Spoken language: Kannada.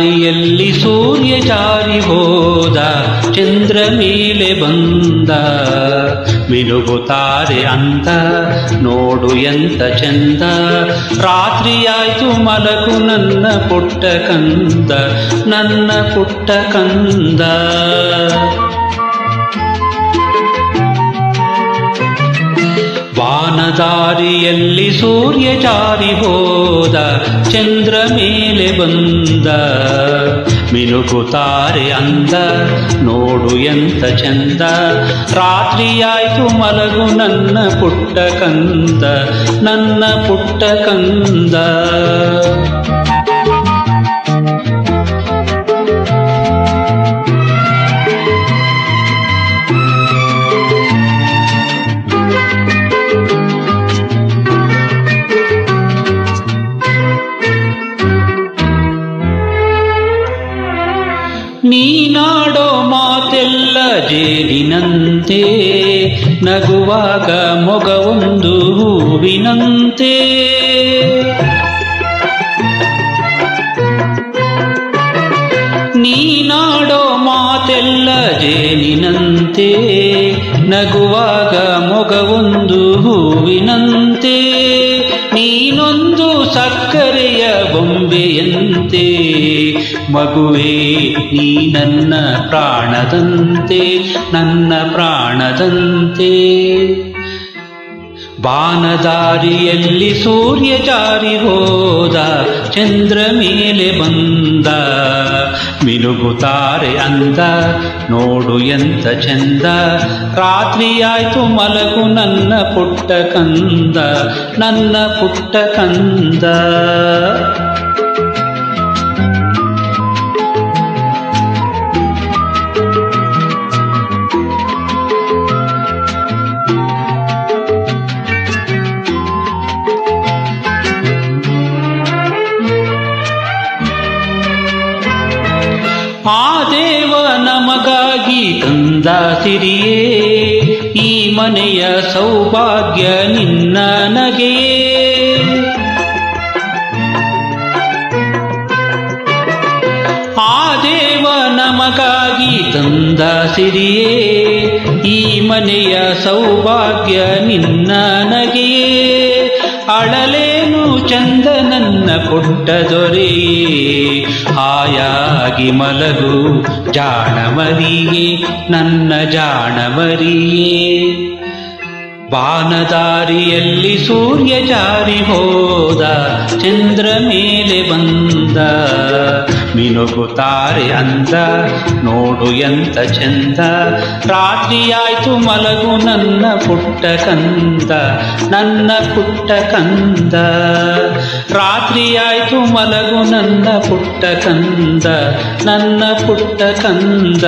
ದಾರಿಯಲ್ಲಿ ಸೂರ್ಯ ಜಾರಿ ಹೋದ, ಚಂದ್ರ ಮೇಲೆ ಬಂದ, ಮಿನುಗುತ್ತಾರೆ ಅಂದ, ನೋಡು ಎಂತ ಚಂದ. ರಾತ್ರಿಯಾಯ್ತು ಮಲಗು ನನ್ನ ಪುಟ್ಟ ಕಂದ, ನನ್ನ ಪುಟ್ಟ ಕಂದ. ವಾನದಾರಿಯಲ್ಲಿ ಸೂರ್ಯ ಜಾರಿ ಹೋದ, ಚಂದ್ರ ಮೇಲೆ ಬಂದ, ಮಿನುಗುತ್ತಾರೆ ಅಂದ, ನೋಡು ಎಂತ ಚಂದ. ರಾತ್ರಿಯಾಯ್ತು ಮಲಗು ನನ್ನ ಪುಟ್ಟ ಕಂದ, ನನ್ನ ಪುಟ್ಟ ಕಂದ. ನೀನಾಡೋ ಮಾತೆಲ್ಲ ಜೇನಿನಂತೆ, ನಗುವಾಗ ಮೊಗವೊಂದು ಹೂವಿನಂತೆ. ನೀನಾಡೋ ಮಾತೆಲ್ಲ ಜೇನಿನಂತೆ, ನಗುವಾಗ ಮೊಗವೊಂದು ಹೂವಿನಂತೆ. ನೀನೊಂದು ಸಕ್ಕರೆಯ ಬೊಂಬೆಯಂತೆ, ಮಗುವೇ ನೀ ನನ್ನ ಪ್ರಾಣದಂತೆ, ನನ್ನ ಪ್ರಾಣದಂತೆ. ಬಾನದಾರಿಯಲ್ಲಿ ಸೂರ್ಯ ಜಾರಿ ಹೋದ, ಚಂದ್ರ ಮೇಲೆ ಬಂದ, ಮಿನುಗುತ್ತಾರೆ ಅಂದ, ನೋಡು ಎಂತ ಚಂದ. ರಾತ್ರಿಯಾಯ್ತು ಮಲಗು ನನ್ನ ಪುಟ್ಟ ಕಂದ, ನನ್ನ ಪುಟ್ಟ ಕಂದ. ಆ ದೇವ ನಮಗಾಗಿ ತಂದ ಸಿರಿಯೇ, ಈ ಮನೆಯ ಸೌಭಾಗ್ಯ ನಿನ್ನ ನಗೆಯೇ. ಆ ದೇವ ನಮಗಾಗಿ ತಂದ ಸಿರಿಯೇ, ಈ ಮನೆಯ ಸೌಭಾಗ್ಯ ನಿನ್ನ ನಗೆಯೇ. ಅಳಲೇನು ಚಂದ ನನ್ನ ಪುಟ್ಟ ದೊರೆಯೇ, ಹಾಯಾಗಿ ಮಲಗು ಜಾಣಮರಿಯೇ, ನನ್ನ ಜಾಣಮರಿಯೇ. ಬಾನದಾರಿಯಲ್ಲಿ ಸೂರ್ಯ ಜಾರಿ ಹೋದ, ಚಂದ್ರ ಮೇಲೆ ಬಂದ, ಮಿನುಗುತ್ತಾರೆ ಅಂದ, ನೋಡು ಎಂತ ಚಂದ. ರಾತ್ರಿಯಾಯ್ತು ಮಲಗು ನನ್ನ ಪುಟ್ಟ ಕಂದ, ನನ್ನ ಪುಟ್ಟ ಕಂದ. ರಾತ್ರಿಯಾಯ್ತು ಮಲಗು ನನ್ನ ಪುಟ್ಟ ಕಂದ, ನನ್ನ ಪುಟ್ಟ ಕಂದ.